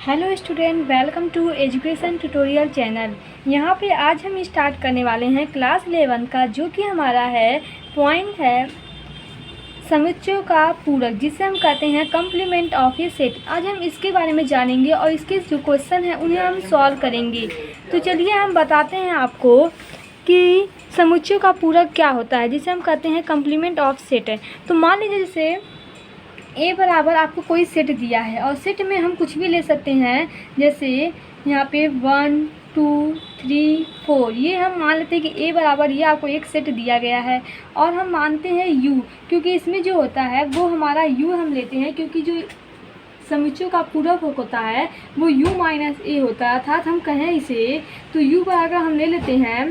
Hello student, welcome to education tutorial channel. यहाँ पे आज हम स्टार्ट करने वाले हैं क्लास 11 का, जो कि हमारा है पॉइंट है समुच्चयों का पूरक, जिसे हम कहते हैं कम्प्लीमेंट ऑफ ए सेट। आज हम इसके बारे में जानेंगे और इसके जो क्वेश्चन हैं उन्हें हम सॉल्व करेंगे। तो चलिए हम बताते हैं आपको कि समुच्चयों का पूरक क्या होता है, जिसे हम कहते हैं कम्प्लीमेंट ऑफ सेट है। तो मान लीजिए जैसे ए बराबर आपको कोई सेट दिया है और सेट में हम कुछ भी ले सकते हैं, जैसे यहाँ पे 1 2 3 4, ये हम मान लेते हैं कि ए बराबर ये आपको एक सेट दिया गया है। और हम मानते हैं यू, क्योंकि इसमें जो होता है वो हमारा यू हम लेते हैं, क्योंकि जो समुच्चयों का पूरक होता है वो u माइनस ए होता है। अर्थात हम कहें इसे तो u बराबर हम ले लेते हैं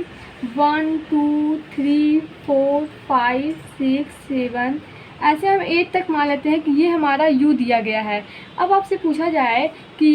1 2 3 4 5 6 7, ऐसे हम 8 तक मान लेते हैं कि ये हमारा u दिया गया है। अब आपसे पूछा जाए कि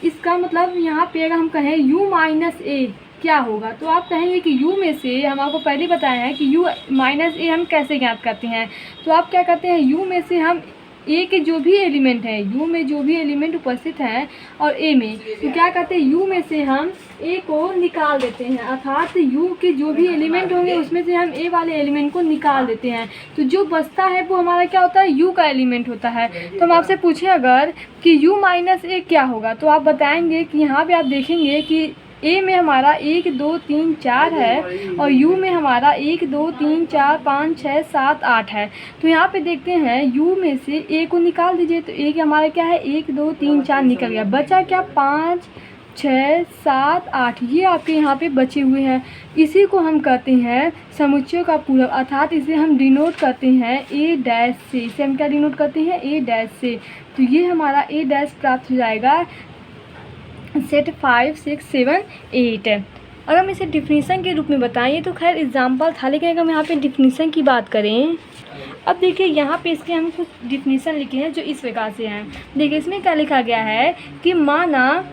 इसका मतलब यहाँ पे अगर हम कहें u माइनस ए क्या होगा, तो आप कहेंगे कि u में से हम आपको पहले बताया है कि u माइनस ए हम कैसे ज्ञात करते हैं। तो आप क्या करते हैं, u में से हम ए के जो भी एलिमेंट है, u में जो भी एलिमेंट उपस्थित हैं और a में, तो क्या करते हैं u में से हम a को निकाल देते हैं। अर्थात u के जो भी एलिमेंट होंगे उसमें से हम a वाले एलिमेंट को निकाल देते हैं। तो जो बचता है वो हमारा क्या होता है, u का एलिमेंट होता है। तो हम आपसे पूछे अगर कि u माइनस ए क्या होगा, तो आप बताएंगे कि यहाँ पे आप देखेंगे कि ए में हमारा 1 2 3 4 है और यू में हमारा 1 2 3 4 5 6 7 8 है। तो यहाँ पे देखते हैं यू में से ए को निकाल दीजिए, तो ए हमारा क्या है 1 2 3 4 निकल गया, बचा क्या 5 6 7 8, ये आपके यहाँ पे बचे हुए हैं। इसी को हम कहते हैं समुच्चयों का पूरक, अर्थात इसे हम डिनोट करते हैं ए डैश से। इसे हम क्या डिनोट करते हैं, ए डैश से। तो ये हमारा ए डैश प्राप्त हो जाएगा सेट 5 6 7 8। अगर हम इसे डिफिनीसन के रूप में बताएं, तो खैर एग्जाम्पल था, लेकिन अगर हम यहाँ पे डिफिनीसन की बात करें, अब देखिए यहाँ पे इसके हम कुछ डिफिनीसन लिखे हैं जो इस प्रकार से हैं। देखिए इसमें क्या लिखा गया है कि माना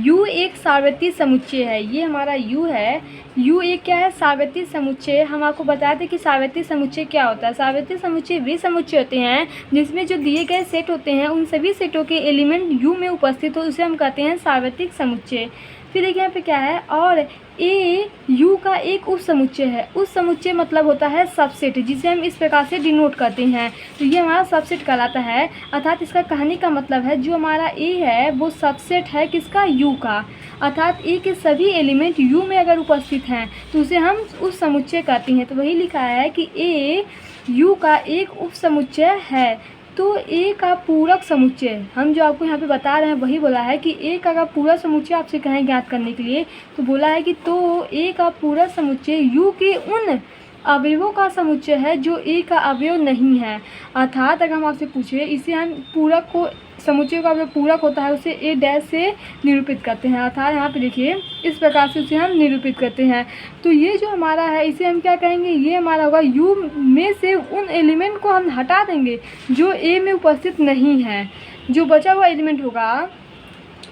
U एक सार्वत्रिक समुच्चय है। ये हमारा U है, U एक क्या है, सार्वत्रिक समुच्चय। हम आपको बताए थे कि सार्वत्रिक समुच्चय क्या होता है। सार्वत्रिक समुच्चय वे समुच्चय होते हैं जिसमें जो दिए गए सेट होते हैं उन सभी सेटों के एलिमेंट U में उपस्थित हो, उसे हम कहते हैं सार्वत्रिक समुच्चय। फिर देखिए यहाँ पे क्या है, और ए यू का एक उप समुच्चय है। उस समुच्चय मतलब होता है सबसेट, जिसे हम इस प्रकार से डिनोट करते हैं। तो ये हमारा सबसेट कहलाता है। अर्थात इसका कहने का मतलब है जो हमारा ए है वो सबसेट है किसका, यू का। अर्थात ए के सभी एलिमेंट यू में अगर उपस्थित हैं तो उसे हम उस समुच्चय कहते हैं। तो वही लिखा है कि ए यू का एक उप समुच्चय है। तो ए का पूरक समुच्चय हम जो आपको यहाँ पे बता रहे हैं वही बोला है कि ए का अगर पूरक समुच्चय आपसे कहें ज्ञात करने के लिए, तो बोला है कि तो ए का पूरक समुच्चय यू के उन अवयवों का समुच्चय है जो ए का अवयव नहीं है। अर्थात अगर हम आपसे पूछे इसे हम पूरक को, समुच्चय का अवयव पूरक होता है, उसे ए डैश से निरूपित करते हैं। अर्थात यहाँ पे देखिए इस प्रकार से उसे हम निरूपित करते हैं। तो ये जो हमारा है इसे हम क्या कहेंगे, ये हमारा होगा यू में से उन एलिमेंट को हम हटा देंगे जो ए में उपस्थित नहीं है। जो बचा हुआ एलिमेंट होगा,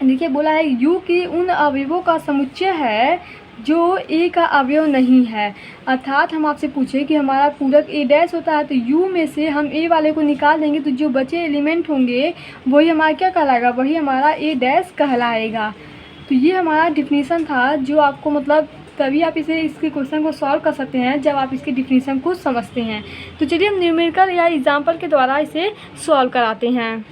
देखिए बोला है यू की उन अवयवों का समुच्चय है जो ए का अवयव नहीं है। अर्थात हम आपसे पूछे कि हमारा पूरक ए डैश होता है, तो यू में से हम ए वाले को निकाल देंगे, तो जो बचे एलिमेंट होंगे वही हमारा क्या कहलाएगा, वही हमारा ए डैश कहलाएगा। तो ये हमारा डिफिनीसन था, जो आपको मतलब तभी आप इसके क्वेश्चन को सॉल्व कर सकते हैं जब आप इसके डिफिनीसन को समझते हैं। तो चलिए हम न्यूमेरिकल या एग्जाम्पल के द्वारा इसे सॉल्व कराते हैं।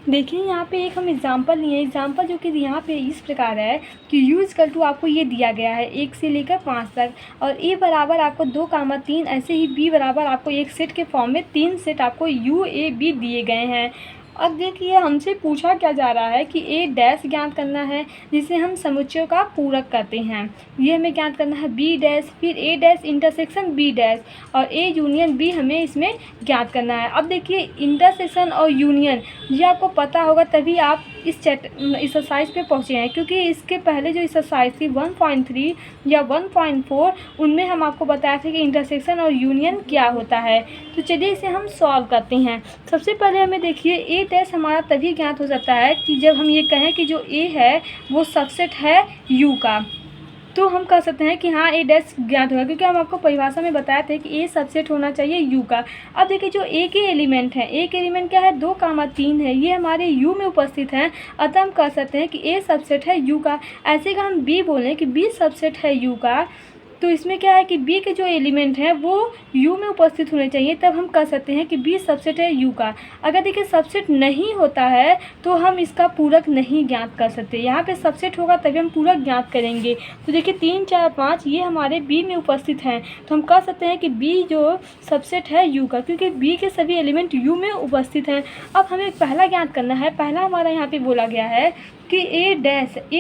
देखिए यहाँ पे एक हम एग्जांपल लिए, एग्जांपल जो कि यहाँ पे इस प्रकार है कि u इक्वल टू आपको ये दिया गया है 1 से लेकर 5 तक, और a बराबर आपको 2 3, ऐसे ही b बराबर आपको एक सेट के फॉर्म में 3 सेट आपको u a b दिए गए हैं। अब देखिए हमसे पूछा क्या जा रहा है कि ए डैश ज्ञात करना है, जिसे हम समुच्चयों का पूरक करते हैं। ये हमें ज्ञात करना है बी डैश, फिर ए डैश इंटरसेक्शन बी डैश, और ए यूनियन बी हमें इसमें ज्ञात करना है। अब देखिए इंटरसेक्शन और यूनियन ये आपको पता होगा तभी आप इस एक्सरसाइज पे पहुँचे हैं, क्योंकि इसके पहले जो एक्सरसाइज थी 1.3 या 1.4 उनमें हम आपको बताया था कि इंटरसेक्शन और यूनियन क्या होता है। तो चलिए इसे हम सॉल्व करते हैं। सबसे पहले हमें देखिए ए डैश हमारा तभी ज्ञात हो जाता है कि जब हम ये कहें कि जो ए है वो सबसेट है यू का। तो हम कह सकते हैं कि हाँ ए डैश ज्ञात होगा, क्योंकि हम आपको परिभाषा में बताए थे कि ए सबसेट होना चाहिए यू का। अब देखिए जो ए के एलिमेंट हैं, ए के एलिमेंट क्या है 2, 3 है, ये हमारे यू में उपस्थित हैं, अतः हम कह सकते हैं कि ए सबसेट है यू का। ऐसे का हम बी बोलें कि बी सबसेट है यू का, तो इसमें क्या है कि बी के जो एलिमेंट हैं वो यू में उपस्थित होने चाहिए, तब हम कह सकते हैं कि बी सबसेट है यू का। अगर देखिए सबसेट नहीं होता है तो हम इसका पूरक नहीं ज्ञात कर सकते, यहाँ पे सबसेट होगा तभी हम पूरक ज्ञात करेंगे। तो देखिए 3, 4, 5 ये हमारे बी में उपस्थित हैं, तो हम कह सकते हैं कि बी जो सबसेट है यू का, क्योंकि बी के सभी एलिमेंट यू में उपस्थित हैं। अब हमें पहला ज्ञात करना है। पहला हमारा यहाँ पे बोला गया है कि ए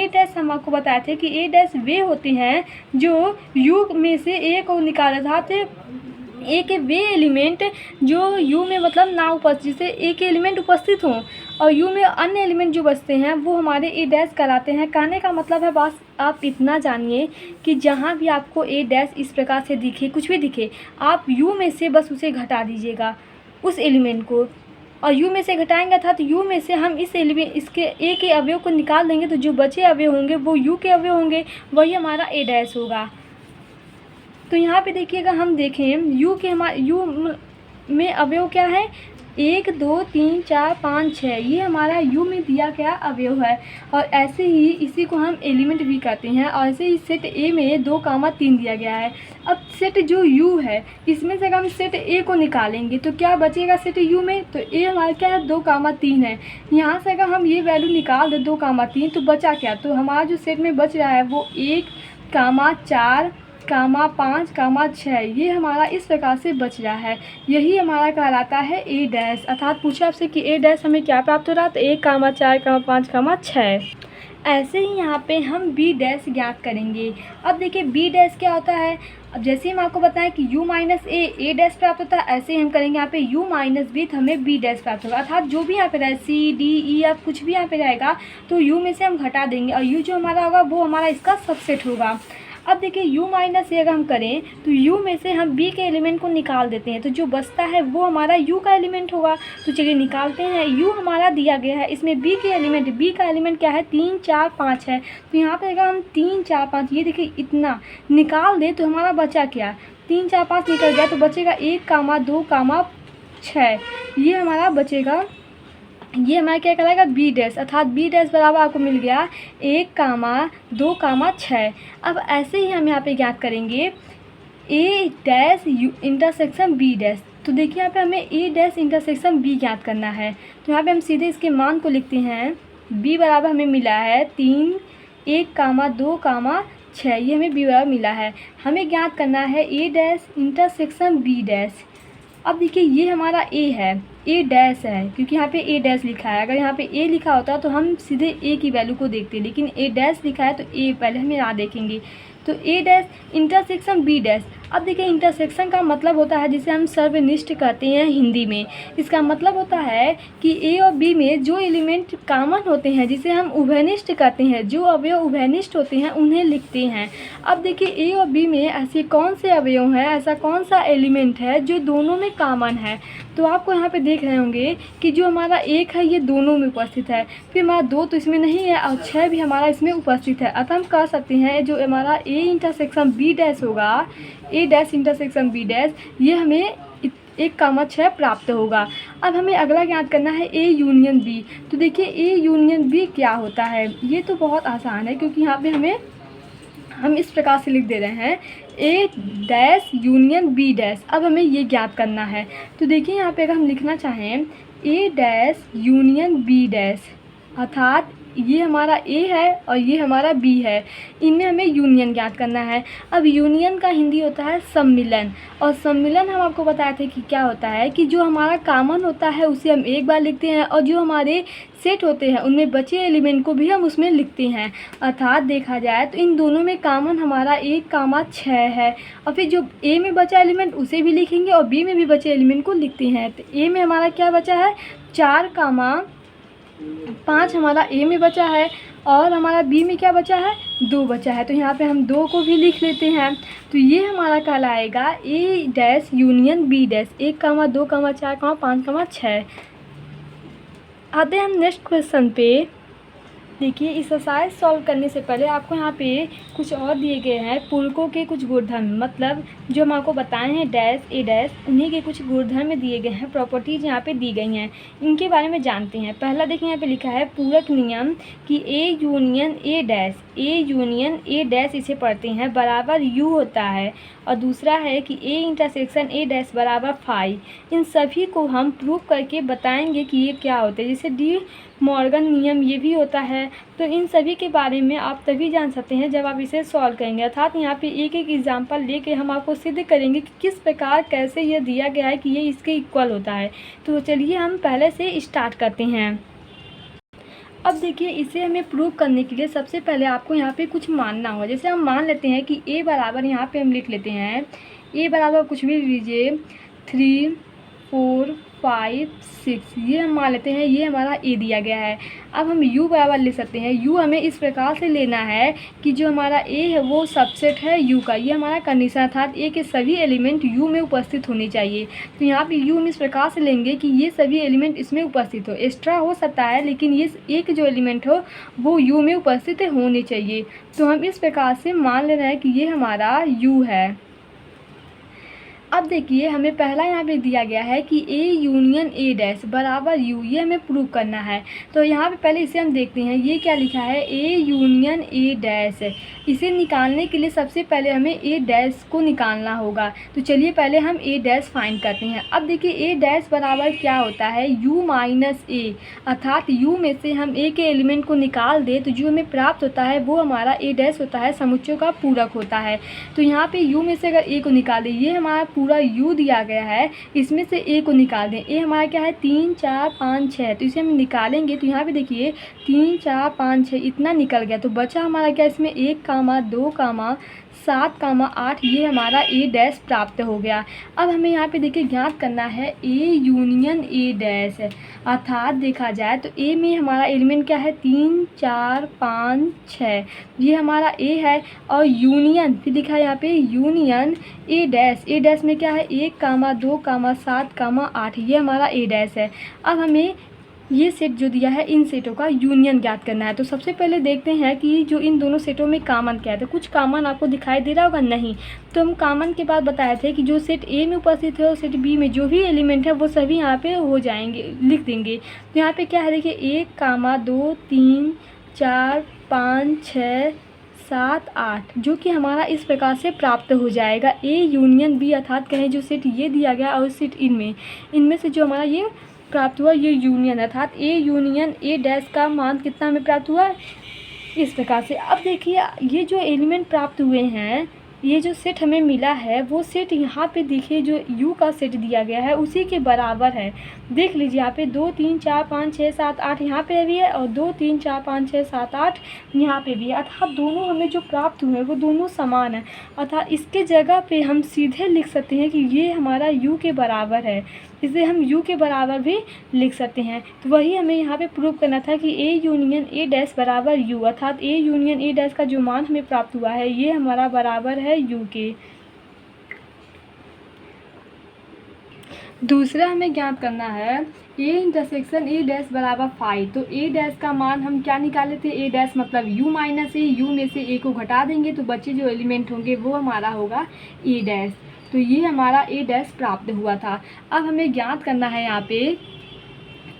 डैश हम आपको बताए थे कि ए डैश वे होते हैं जो यू में से ए को निकाले, अर्थात ए के वे एलिमेंट जो यू में मतलब ना उपस्थित, जैसे ए के एलिमेंट उपस्थित हों और यू में अन्य एलिमेंट जो बचते हैं वो हमारे ए डैश कहलाते हैं। कहने का मतलब है बस आप इतना जानिए कि जहाँ भी आपको ए डैश इस प्रकार से दिखे, कुछ भी दिखे, आप यू में से बस उसे घटा दीजिएगा उस एलिमेंट को, और यू में से घटाएंगे अर्थात यू में से हम इस एलिमेंट इसके ए के अवयव को निकाल देंगे, तो जो बचे अवयव होंगे वो यू के अवयव होंगे, वही हमारा ए डैश होगा। तो यहाँ पे देखिएगा, हम देखें यू के यू में अवयव क्या है 1, 2, 3, 4, 5, 6, ये हमारा यू में दिया गया अवयव है। और ऐसे ही इसी को हम एलिमेंट भी कहते हैं। और ऐसे ही सेट ए में 2, 3 दिया गया है। अब सेट जो यू है इसमें से अगर हम सेट ए को निकालेंगे तो क्या बचेगा सेट यू में, तो ए हमारा क्या है 2, 3 है। यहाँ से अगर हम ये वैल्यू निकाल दें 2, 3, तो बचा क्या, तो हमारा जो सेट में बच रहा है वो 1, 4, 5, 6, ये हमारा इस प्रकार से बच रहा है। यही हमारा कहलाता है ए डैश। अर्थात पूछा आपसे कि ए डैश हमें क्या प्राप्त हो रहा है, तो 1, 4, 5, 6। ऐसे ही यहाँ पे हम बी डैश ज्ञात करेंगे। अब देखिए बी डैश क्या होता है। अब जैसे हम आपको बताएं कि u माइनस ए डैश प्राप्त होता है, ऐसे ही हम करेंगे यहाँ पे u माइनस बी, तो हमें बी डैश प्राप्त होगा। अर्थात जो भी यहाँ पे रहे सी डी ई या कुछ भी यहाँ पे रहेगा तो u में से हम घटा देंगे, और u जो हमारा होगा वो हमारा इसका सबसेट होगा। अब देखिए u माइनस ए अगर हम करें तो u में से हम b के एलिमेंट को निकाल देते हैं, तो जो बचता है वो हमारा u का एलिमेंट होगा। तो चलिए निकालते हैं। u हमारा दिया गया है, इसमें b के एलिमेंट, b का एलिमेंट क्या है 3, 4, 5 है। तो यहाँ पे अगर हम 3, 4, 5 ये देखिए इतना निकाल दें तो हमारा बचा क्या 3, 4, 5 निकल गया, तो बचेगा 1, 2, 6, ये हमारा बचेगा। ये हमारा क्या कहलाएगा बी डैश। अर्थात बी डैश बराबर आपको मिल गया 1, 2, 6। अब ऐसे ही हम यहाँ पे ज्ञात करेंगे ए डैश इंटरसेक्शन बी डैश। तो देखिए यहाँ पे हमें ए डैश इंटरसेक्शन बी ज्ञात करना है, तो यहाँ पे हम सीधे इसके मान को लिखते हैं। बी बराबर हमें मिला है 3, 1, 2, 6, ये हमें बी बराबर मिला है। हमें ज्ञात करना है ए डैश इंटरसेक्शन बी डैश। अब देखिए ये हमारा ए है, ए डैश है क्योंकि यहाँ पे ए डैश लिखा है। अगर यहाँ पे ए लिखा होता तो हम सीधे ए की वैल्यू को देखते, लेकिन ए डैश लिखा है तो ए पहले हम यहाँ देखेंगे। तो ए डैश इंटरसेक्शन बी डैश। अब देखिए इंटरसेक्शन का मतलब होता है जिसे हम सर्वनिष्ठ कहते हैं हिंदी में। इसका मतलब होता है कि ए और बी में जो एलिमेंट कॉमन होते हैं जिसे हम उभयनिष्ठ कहते हैं, जो अवयव उभयनिष्ठ होते हैं उन्हें लिखते हैं। अब देखिए ए और बी में ऐसे कौन से अवयव हैं, ऐसा कौन सा एलिमेंट है जो दोनों में कॉमन है। तो आपको यहाँ पे देख रहे होंगे कि जो हमारा 1 है ये दोनों में उपस्थित है, फिर हमारा 2 तो इसमें नहीं है और 6 भी हमारा इसमें उपस्थित है। अतः हम कह सकते हैं जो हमारा ए इंटरसेक्शन बी डैश होगा, ए डैश इंटरसेक्शन बी डैश, ये हमें 1, 6 प्राप्त होगा। अब हमें अगला ज्ञात करना है ए यूनियन बी। तो देखिए ए यूनियन बी क्या होता है, ये तो बहुत आसान है क्योंकि यहाँ पे हम इस प्रकार से लिख दे रहे हैं ए डैश यूनियन बी डैश। अब हमें ये ज्ञात करना है। तो देखिए यहाँ पे अगर हम लिखना चाहें ए डैश यूनियन बी डैश, अर्थात ये हमारा ए है और ये हमारा बी है, इनमें हमें यूनियन ज्ञात करना है। अब यूनियन का हिंदी होता है सम्मिलन, और सम्मिलन हम आपको बताए थे कि क्या होता है कि जो हमारा कॉमन होता है उसे हम एक बार लिखते हैं और जो हमारे सेट होते हैं उनमें बचे एलिमेंट को भी हम उसमें लिखते हैं। अर्थात देखा जाए तो इन दोनों में कॉमन हमारा 1, 6 है, और फिर जो ए में बचा एलिमेंट उसे भी लिखेंगे और बी में भी बचे एलिमेंट को लिखते हैं। तो ए में हमारा क्या बचा है 4, 5 हमारा ए में बचा है और हमारा बी में क्या बचा है 2 बचा है। तो यहाँ पे हम 2 को भी लिख लेते हैं। तो ये हमारा कहलाएगा ए डैश यूनियन बी डैश, 1, 2, 4, 5, 6। आते हैं हम नेक्स्ट क्वेश्चन पे। देखिए इस एक्सरसाइज सॉल्व करने से पहले आपको यहाँ पे कुछ और दिए गए हैं पूरकों के कुछ गुणधर्म, मतलब जो हम आपको बताए हैं डैश ए डैश, उन्हीं के कुछ गुणधर्म दिए गए हैं, प्रॉपर्टीज यहाँ पे दी गई हैं। इनके बारे में जानते हैं। पहला देखिए यहाँ पे लिखा है पूरक नियम कि A union A dash, A union A dash इसे पढ़ते हैं बराबर यू होता है। और दूसरा है कि ए इंटरसेक्शन ए डैश बराबर फाई। इन सभी को हम प्रूव करके बताएंगे कि ये क्या होता है। जैसे डी मॉर्गन नियम ये भी होता है। तो इन सभी के बारे में आप तभी जान सकते हैं जब आप इसे सॉल्व करेंगे, अर्थात यहाँ पे एक एक एग्जाम्पल लेके हम आपको सिद्ध करेंगे कि किस प्रकार कैसे यह दिया गया है कि ये इसके इक्वल होता है। तो चलिए हम पहले से स्टार्ट करते हैं। अब देखिए इसे हमें प्रूव करने के लिए सबसे पहले आपको यहाँ पे कुछ मानना होगा। जैसे हम मान लेते हैं कि a बराबर, यहाँ पे हम लिख लेते हैं a बराबर कुछ भी लीजिए 3 4 5 6, ये हम मान लेते हैं ये हमारा a दिया गया है। अब हम u बराबर ले सकते हैं। u हमें इस प्रकार से लेना है कि जो हमारा a है वो सबसेट है u का, ये हमारा कंडीशन, अर्थात a के सभी एलिमेंट u में उपस्थित होने चाहिए। तो यहाँ पे u हम इस प्रकार से लेंगे कि ये सभी एलिमेंट इसमें उपस्थित हो, एक्स्ट्रा हो सकता है लेकिन ये एक जो एलिमेंट हो वो u में उपस्थित होने चाहिए। तो हम इस प्रकार से मान ले रहे हैं कि ये हमारा u है। अब देखिए हमें पहला यहाँ पे दिया गया है कि ए यूनियन ए डैश बराबर यू, ये हमें प्रूव करना है। तो यहाँ पे पहले इसे हम देखते हैं, ये क्या लिखा है ए यूनियन ए डैश। इसे निकालने के लिए सबसे पहले हमें ए डैश को निकालना होगा। तो चलिए पहले हम ए डैश फाइंड करते हैं। अब देखिए ए डैश बराबर क्या होता है यू माइनस ए, अर्थात यू में से हम ए के एलिमेंट को निकाल दें तो जो हमें प्राप्त होता है वो हमारा ए डैश होता है, समुच्चयों का पूरक होता है। तो यहाँ पे यू में से अगर ए को निकाल दें, ये हमारा पूरा u दिया गया है, इसमें से a को निकाल दें। a हमारा क्या है 3 4 5 6, तो इसे हम निकालेंगे तो यहाँ पे देखिए 3 4 5 6 इतना निकल गया। तो बचा हमारा क्या, इसमें 1 2 7 8, ये हमारा a डैश प्राप्त हो गया। अब हमें यहाँ पे देखिए ज्ञात करना है a यूनियन a डैश, अर्थात देखा जाए तो a में हमारा एलिमेंट क्या है 3 4 5 6, ये हमारा a है। और यूनियन फिर दिखा है यहाँ पे यूनियन a डैश में क्या है 1 2 7 8, ये हमारा a डैश है। अब हमें ये सेट जो दिया है इन सेटों का यूनियन ज्ञात करना है। तो सबसे पहले देखते हैं कि जो इन दोनों सेटों में कॉमन क्या है। तो कुछ कॉमन आपको दिखाई दे रहा होगा नहीं, तो हम कॉमन के बाद बताए थे कि जो सेट ए में उपस्थित है और सेट बी में जो भी एलिमेंट है वो सभी यहाँ पे हो जाएंगे, लिख देंगे। तो यहाँ पे क्या है देखिए 1 2 3 4 5 6 7 8, जो कि हमारा इस प्रकार से प्राप्त हो जाएगा ए यूनियन बी, अर्थात कहें जो सेट ये दिया गया और सेट इनमें से जो हमारा ये प्राप्त हुआ ये यूनियन, अर्थात ए यूनियन ए डैश का मान कितना हमें प्राप्त हुआ इस प्रकार से। अब देखिए ये जो एलिमेंट प्राप्त हुए हैं, ये जो सेट हमें मिला है वो सेट यहाँ पे देखिए जो u का सेट दिया गया है उसी के बराबर है। देख लीजिए यहाँ पे 2 3 4 5 6 7 8 यहाँ पे भी है और 2 3 4 5 6 7 8 यहाँ पे भी है, अर्थात दोनों हमें जो प्राप्त हुए हैं वो दोनों समान है। अर्थात इसके जगह पे हम सीधे लिख सकते हैं कि ये हमारा u के बराबर है, इसे हम u के बराबर भी लिख सकते हैं। तो वही हमें यहाँ पे प्रूव करना था कि a यूनियन a डैश बराबर u, अर्थात a यूनियन a डैश का जो मान हमें प्राप्त हुआ है ये हमारा बराबर है u के। दूसरा हमें ज्ञात करना है a इंटरसेक्शन a डैश बराबर फाई। तो a डैश का मान हम क्या निकाले थे, a डैश मतलब u माइनस a, u में से a को घटा देंगे तो बचे जो एलिमेंट होंगे वो हमारा होगा a डैश। तो ये हमारा a डैश प्राप्त हुआ था। अब हमें ज्ञात करना है यहाँ पे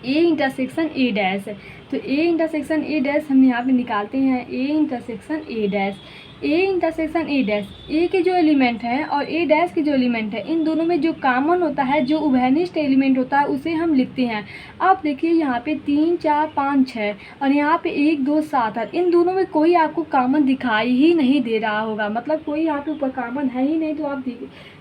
a इंटरसेक्शन a डैश। तो a इंटरसेक्शन a डैश हम यहाँ पे निकालते हैं a intersection a dash. a intersection a dash, a के जो एलिमेंट हैं और a डैश के जो एलिमेंट है इन दोनों में जो कॉमन होता है, जो उभयनिष्ठ एलिमेंट होता है उसे हम लिखते हैं। आप देखिए यहाँ पे 3 4 5 6 और यहाँ पे 1 2 7 8, इन दोनों में कोई आपको कॉमन दिखाई ही नहीं दे रहा होगा, मतलब कोई यहाँ पे ऊपर कॉमन है ही नहीं। तो आप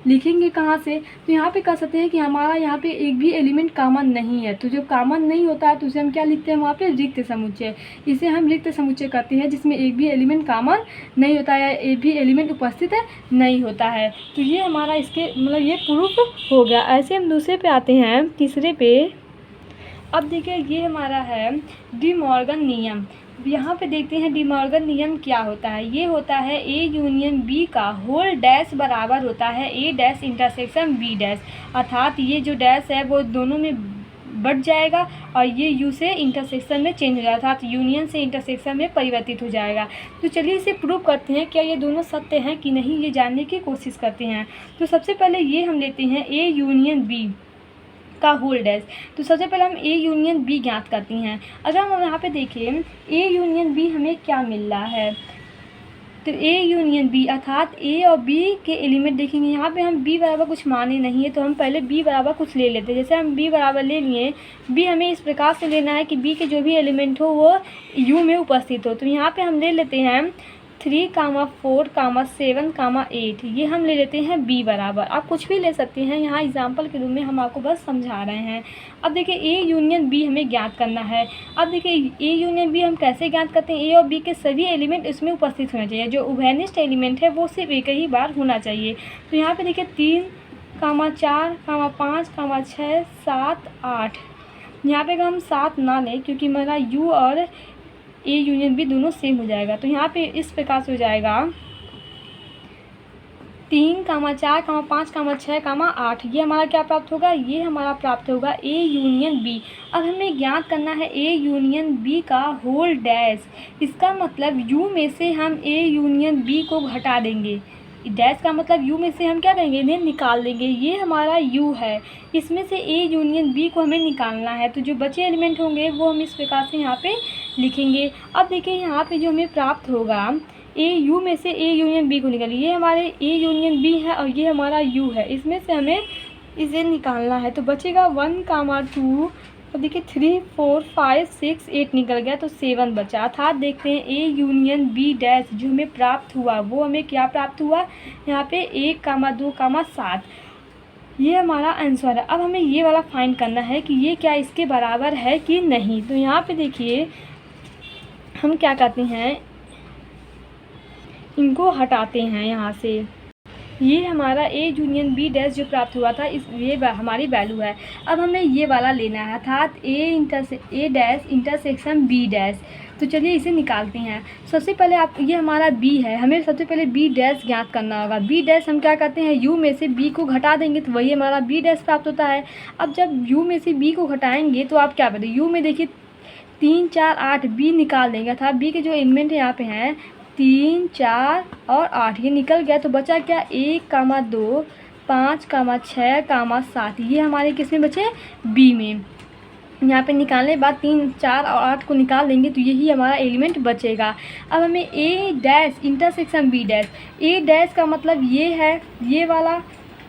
लिखेंगे कहाँ से, तो यहाँ पे कह सकते हैं कि हमारा यहाँ पे एक भी एलिमेंट कॉमन नहीं है। तो जो कॉमन नहीं होता है तो उसे हम क्या लिखते हैं वहाँ पे रिक्त समुच्चय, इसे हम रिक्त समुच्चय कहते हैं जिसमें एक भी एलिमेंट कॉमन नहीं होता है, एक भी एलिमेंट उपस्थित नहीं होता है। तो ये हमारा इसके मतलब ये प्रूफ हो गया। ऐसे हम दूसरे पे आते हैं, तीसरे पे। अब देखिए ये हमारा है डी मॉर्गन नियम। यहाँ पे देखते हैं डी मॉर्गन नियम क्या होता है। ये होता है ए यूनियन बी का होल डैश बराबर होता है ए डैश इंटरसेक्शन बी डैश, अर्थात ये जो डैश है वो दोनों में बढ़ जाएगा और ये यू से इंटरसेक्शन में चेंज हो जाएगा, अर्थात यूनियन से इंटरसेक्शन में परिवर्तित हो जाएगा। तो चलिए इसे प्रूव करते हैं, क्या ये दोनों सत्य हैं कि नहीं, ये जानने की कोशिश करते हैं। तो सबसे पहले ये हम लेते हैं ए यूनियन बी का होल डैश। तो सबसे पहले हम ए यूनियन बी ज्ञात करती हैं। अगर हम यहाँ पे देखें ए यूनियन बी हमें क्या मिल रहा है, तो ए यूनियन बी अर्थात ए और बी के एलिमेंट देखेंगे। यहाँ पे हम बी बराबर कुछ माने नहीं है, तो हम पहले बी बराबर कुछ ले लेते हैं। जैसे हम बी बराबर ले लिए, बी हमें इस प्रकार से लेना है कि बी के जो भी एलिमेंट हो वो यू में उपस्थित हो। तो यहाँ पे हम ले लेते हैं 3, 4, 7, 8, ये हम ले लेते हैं बी बराबर। आप कुछ भी ले सकते हैं, यहाँ एग्जाम्पल के रूप में हम आपको बस समझा रहे हैं। अब देखिए ए यूनियन बी हमें ज्ञात करना है। अब देखिए ए यूनियन बी हम कैसे ज्ञात करते हैं, ए और बी के सभी एलिमेंट इसमें उपस्थित होने चाहिए। जो उभयनिष्ठ एलिमेंट है वो सिर्फ एक ही बार होना चाहिए। तो यहाँ पे देखिए 3, 4, 5, 6, 7, 8, यहाँ पे हम 7 ना लें क्योंकि हमारा यू और ए यूनियन बी दोनों सेम हो जाएगा। तो यहाँ पे इस प्रकार से हो जाएगा 3, 4, 5, 6, 8, ये हमारा क्या प्राप्त होगा, ये हमारा प्राप्त होगा ए यूनियन बी। अब हमें ज्ञात करना है ए यूनियन बी का होल डैश। इसका मतलब यू में से हम ए यूनियन बी को घटा देंगे। डैश का मतलब यू में से हम क्या करेंगे, इन्हें निकाल देंगे। ये हमारा यू है, इसमें से ए यूनियन बी को हमें निकालना है। तो जो बचे एलिमेंट होंगे वो हम इस प्रकार से यहाँ पे लिखेंगे। अब देखिए यहाँ पे जो हमें प्राप्त होगा, ए यू में से ए यूनियन बी को निकालिए। ये हमारे ए यूनियन बी है और ये हमारा यू है, इसमें से हमें इसे निकालना है। तो बचेगा 1, 2, और देखिए 3, 4, 5, 6, 8 निकल गया, तो 7 बचा। अर्थात देखते हैं ए यूनियन बी डैश जो हमें प्राप्त हुआ वो हमें क्या प्राप्त हुआ, यहाँ पे 1, 2, 7, ये हमारा आंसर है। अब हमें ये वाला फाइंड करना है कि ये क्या इसके बराबर है कि नहीं। तो यहाँ पे देखिए हम क्या करते हैं, इनको हटाते हैं यहाँ से। ये हमारा ए यूनियन बी डैश जो प्राप्त हुआ था ये हमारी वैल्यू है। अब हमें ये वाला लेना है, अर्थात ए डैश इंटरसेक्शन बी डैश। तो चलिए इसे निकालते हैं। सबसे पहले ये हमारा बी है, हमें सबसे पहले बी डैश ज्ञात करना होगा। बी डैश हम क्या करते हैं, यू में से बी को घटा देंगे तो वही हमारा बी डैश प्राप्त होता है। अब जब यू में से बी को घटाएंगे तो आप क्या करें, यू में देखिए 3, 4, 8, बी निकाल देंगे। अर्थात बी के जो एलिमेंट यहाँ पे हैं 3, 4 और 8, ये निकल गया। तो बचा क्या, 1, 2, 5, 6, 7, ये हमारे किस में बचे, बी में। यहाँ पे निकालने के बाद 3, 4 और 8 को निकाल देंगे तो यही हमारा एलिमेंट बचेगा। अब हमें ए डैश इंटरसेक्शन बी डैश, ए डैश का मतलब ये है ये वाला,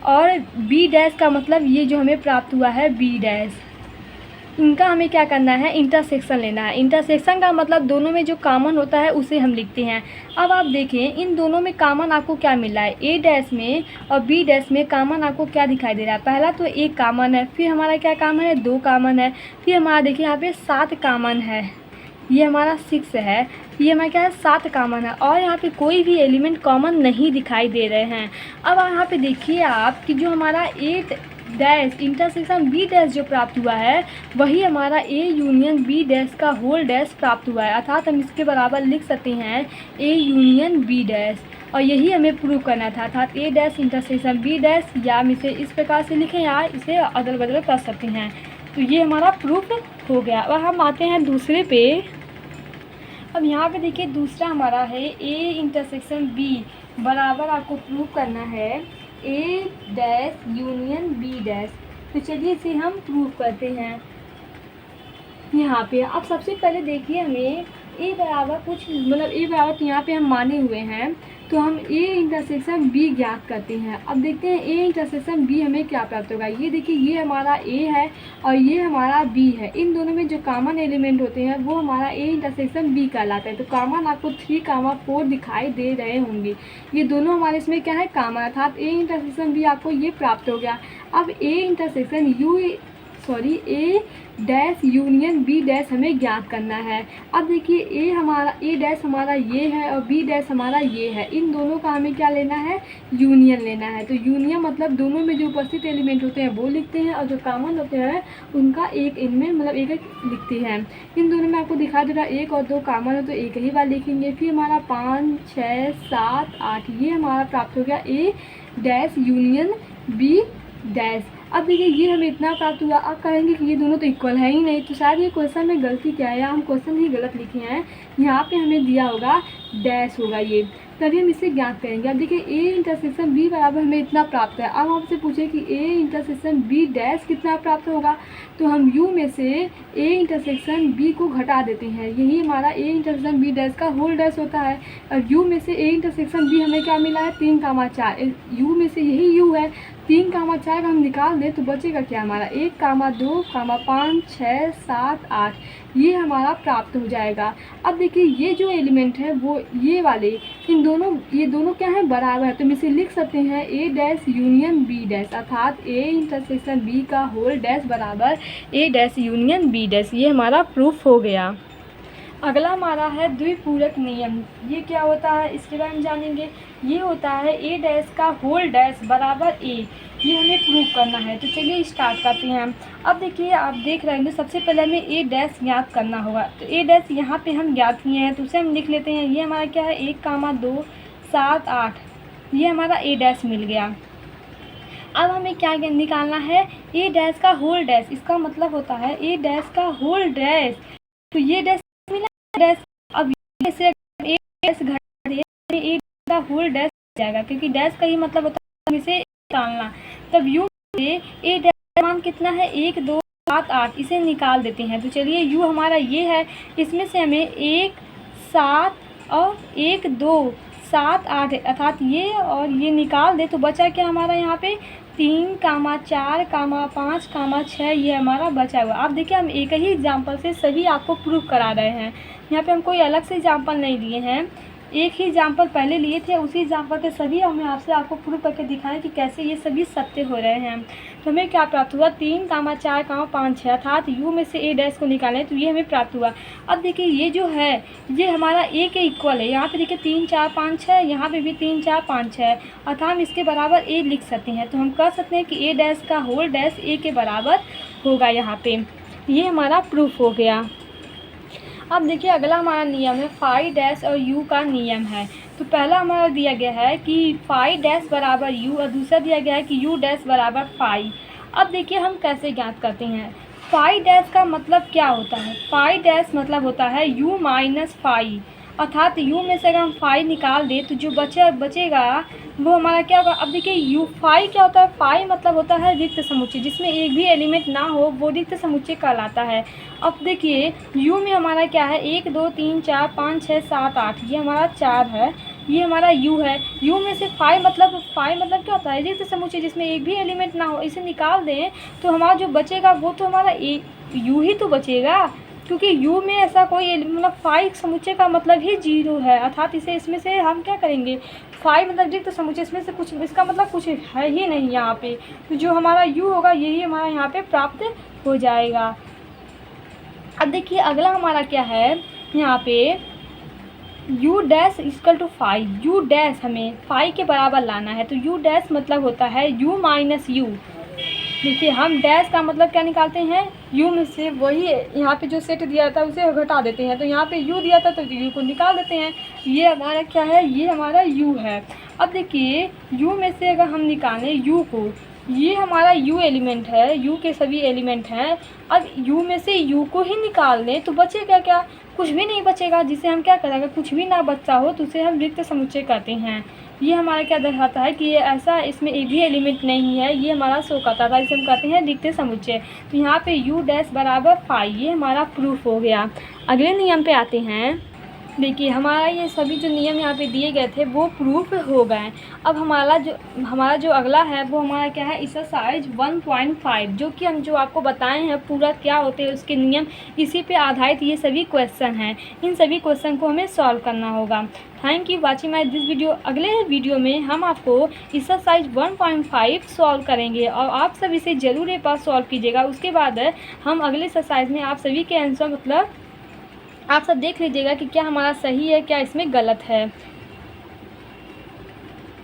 और बी डैश का मतलब ये जो हमें प्राप्त हुआ है बी डैश। इनका हमें क्या करना है, इंटरसेक्शन लेना है। इंटरसेक्शन का मतलब दोनों में जो कॉमन होता है उसे हम लिखते हैं। अब आप देखें इन दोनों में कॉमन आपको क्या मिल रहा है, ए डैश में और बी डैश में कॉमन आपको क्या दिखाई दे रहा है। पहला तो एक कॉमन है, फिर हमारा क्या कॉमन है, 2 कॉमन है, फिर हमारा देखिए यहाँ पे 7 कॉमन है, ये हमारा 6 है, ये हमारा क्या है 7 कॉमन है, और यहाँ पे कोई भी एलिमेंट कॉमन नहीं दिखाई दे रहे हैं। अब यहाँ पे देखिए आप कि जो हमारा 8 डैश इंटरसेक्शन बी डैश जो प्राप्त हुआ है वही हमारा ए यूनियन बी डैश का होल डैश प्राप्त हुआ है। अर्थात हम इसके बराबर लिख सकते हैं ए यूनियन बी डैश, और यही हमें प्रूव करना था। अर्थात ए डैश इंटरसेक्शन बी डैश, या हम इसे इस प्रकार से लिखें या इसे अदल बदल कर सकते हैं। तो ये हमारा प्रूफ हो गया। अब हम आते हैं दूसरे पे। अब यहाँ पे देखिए दूसरा हमारा है ए इंटरसेक्शन बी बराबर आपको प्रूव करना है ए डैश यूनियन बी डैश। तो चलिए इसे हम प्रूव करते हैं यहाँ पे। अब सबसे पहले देखिए हमें ए बराबर कुछ मतलब ए बराबर तो यहाँ पे हम माने हुए हैं, तो हम ए इंटरसेक्शन बी ज्ञात करते हैं। अब देखते हैं ए इंटरसेक्शन बी हमें क्या प्राप्त होगा। ये देखिए ये हमारा ए है और ये हमारा बी है, इन दोनों में जो कॉमन एलिमेंट होते हैं वो हमारा ए इंटरसेक्शन बी कहलाता है। तो कॉमन आपको 3, 4 दिखाई दे रहे होंगे, ये दोनों हमारे इसमें क्या है कॉमन, अर्थात ए इंटरसेक्शन बी आपको ये प्राप्त हो गया। अब A intersection A dash union B dash हमें ज्ञात करना है। अब देखिए ए डैश हमारा ये है और बी डैश हमारा ये है, इन दोनों का हमें क्या लेना है, यूनियन लेना है। तो यूनियन मतलब दोनों में जो उपस्थित एलिमेंट होते हैं वो लिखते हैं और जो कॉमन होते हैं उनका एक एलिमेंट मतलब एक लिखते हैं। इन दोनों में आपको दिखा दे रहा है 1 और 2 कॉमन है तो एक ही बार लिखेंगे। फिर हमारा 5, 6, 7, 8 ये हमारा प्राप्त हो गया ए डैश यूनियन बी डैश। अब देखिए ये हमें इतना प्राप्त हुआ। आप कहेंगे कि ये दोनों तो इक्वल है ही नहीं, तो शायद ये क्वेश्चन में गलती क्या है या हम क्वेश्चन ही गलत लिखे हैं। यहाँ पे हमें दिया होगा डैश होगा ये, तभी हम इसे ज्ञात करेंगे। अब देखिए ए इंटरसेक्शन बी बराबर हमें इतना प्राप्त है। अब हमसे पूछे कि ए इंटरसेक्शन बी डैश कितना प्राप्त होगा, तो हम यू में से ए इंटरसेक्शन बी को घटा देते हैं। यही हमारा ए इंटरसेक्शन बी डैश का होल डैश होता है। और यू में से ए इंटरसेक्शन बी हमें क्या मिला है 3, 4। यू में से यही यू है, 3, 4 हम निकाल दें तो बचेगा क्या हमारा 1, 2, 5, 6, 7, 8। ये हमारा प्राप्त हो जाएगा। अब देखिए ये जो एलिमेंट है वो ये वाले ये दोनों क्या है बराबर है, तो हम इसे लिख सकते हैं ए डैश यूनियन बी डैश, अर्थात ए इंटरसेक्शन बी का होल डैश बराबर ए डैश यूनियन बी डैश। ये हमारा प्रूफ हो गया। अगला हमारा है द्विपूरक नियम। ये क्या होता है इसके बारे में जानेंगे। ये होता है ए डैश का होल डैश बराबर ए, ये हमें प्रूव करना है। तो चलिए स्टार्ट करते हैं। अब देखिए आप देख रहे हैं सबसे पहले हमें ए डैश ज्ञात करना होगा। तो ए डैश यहाँ पे हम ज्ञात किए हैं, तो उसे हम लिख लेते हैं। ये हमारा क्या है 1, 2, 7, 8, ये हमारा ए डैश मिल गया। अब हमें क्या निकालना है ए डैश का होल डैश। इसका मतलब होता है ए डैश का होल डैश, तो ये डैश डैश। अब से ए डैश घटा ए का होल डैश जाएगा, क्योंकि डैश का ही मतलब होता है इसे निकालना। तब यू से ए डैश मान कितना है 1, 2, 7, 8, इसे निकाल देते हैं। तो चलिए यू हमारा ये है, इसमें से हमें 1, 7 और 1, 2, 7, 8 अर्थात ये और ये निकाल दे तो बचा क्या हमारा यहाँ पे 3, 4, 5, 6 ये हमारा बचा हुआ। आप देखिए हम एक ही एग्जाम्पल से सभी आपको प्रूफ करा रहे हैं। यहाँ पे हम कोई अलग से एग्जाम्पल नहीं लिए हैं, एक ही एग्जाम्पल पहले लिए थे, उसी एग्जाम्पल के सभी हमें आपको प्रूफ करके दिखाएं कि कैसे ये सभी सत्य हो रहे हैं। तो हमें क्या प्राप्त हुआ 3, 4, 5, 6 अर्थात यू में से ए डैश को निकालें तो ये हमें प्राप्त हुआ। अब देखिए ये जो है ये हमारा ए के इक्वल है। यहाँ पे देखिए 3, 4, 5, 6, यहाँ पे भी 3, 4, 5, 6 अर्थात हम इसके बराबर ए लिख सकते हैं। तो हम कह सकते हैं कि ए डैश का होल डैश ए के बराबर होगा। यहाँ पे ये हमारा प्रूफ हो गया। अब देखिए अगला हमारा नियम है फाई डैश और यू का नियम है। तो पहला हमारा दिया गया है कि फाई डैश बराबर यू और दूसरा दिया गया है कि यू डैश बराबर फाई। अब देखिए हम कैसे ज्ञात करते हैं। फाई डैश का मतलब क्या होता है, फाई डैश मतलब होता है यू माइनस फाई, अर्थात यू में से अगर हम फाई निकाल दें तो जो बचेगा वो हमारा क्या होगा। अब देखिए यू फाई क्या होता है, फाई मतलब होता है रिक्त समुच्चय, जिसमें एक भी एलिमेंट ना हो वो रिक्त समुच्चय कहलाता है। अब देखिए यू में हमारा क्या है 1, 2, 3, 4, 5, 6, 7, 8 ये हमारा 4 है, ये हमारा यू है। यू में से फाई मतलब क्या होता है रिक्त समुच्चय, जिसमें एक भी एलिमेंट ना हो। इसे निकाल दें तो हमारा जो बचेगा वो तो हमारा यू ही तो बचेगा, क्योंकि यू में ऐसा कोई मतलब फाई समुच्चय का मतलब ही 0 है, अर्थात इसमें से हम क्या करेंगे फाई मतलब रिक्त समुच्चय, इसमें से कुछ इसका मतलब कुछ है ही नहीं यहाँ पे। तो जो हमारा यू होगा यही हमारा यहाँ पे प्राप्त हो जाएगा। अब देखिए अगला हमारा क्या है यहाँ पे U dash equal to phi. U dash हमें फाई के बराबर लाना है, तो यू डैश मतलब होता है यू माइनस यू। देखिए हम डैश का मतलब क्या निकालते हैं यू में से वही यहाँ पे जो सेट दिया था उसे घटा देते हैं। तो यहाँ पे यू दिया था तो यू को निकाल देते हैं। ये हमारा क्या है, ये हमारा यू है। अब देखिए यू में से अगर हम निकालें यू को, ये हमारा यू एलिमेंट है, यू के सभी एलिमेंट हैं। अब यू में से यू को ही निकाल दें तो बचेगा क्या, कुछ भी नहीं बचेगा, जिसे हम क्या करेंगे कुछ भी ना बचा हो तो उसे हम रिक्त समुच्चय कहते हैं। ये हमारा क्या दर्शाता है कि ये ऐसा इसमें एक भी एलिमेंट नहीं है, ये हमारा शो करता था, इसे हम कहते हैं रिक्त समुच्चय। तो यहाँ पे यू डैश बराबर फाई, ये हमारा प्रूफ हो गया। अगले नियम पे आते हैं। देखिए हमारा ये सभी जो नियम यहाँ पे दिए गए थे वो प्रूफ हो गए। अब हमारा जो अगला है वो हमारा क्या है एक्सरसाइज 1.5, जो कि हम जो आपको बताए हैं पूरा क्या होते हैं उसके नियम, इसी पे आधारित ये सभी क्वेश्चन हैं। इन सभी क्वेश्चन को हमें सॉल्व करना होगा। Thank you watching my this video. अगले वीडियो में हम आपको एक्सरसाइज 1.5 सॉल्व करेंगे और आप सब इसे ज़रूर एक बार सॉल्व कीजिएगा। उसके बाद हम अगले एक्सरसाइज में आप सभी के आंसर मतलब आप सब देख लीजिएगा कि क्या हमारा सही है क्या इसमें गलत है।